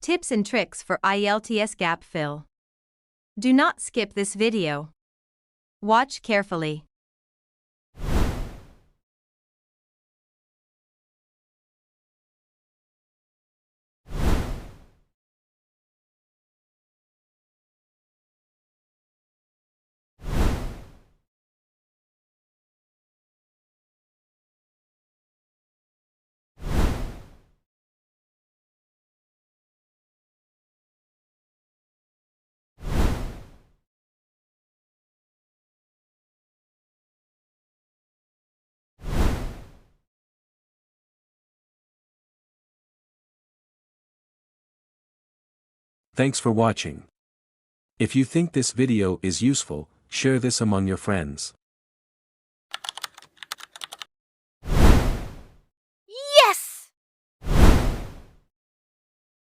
Tips and tricks for Ielts gap fill. Do not skip this video. Watch carefully. Thanks for watching. If you think this video is useful, share this among your friends.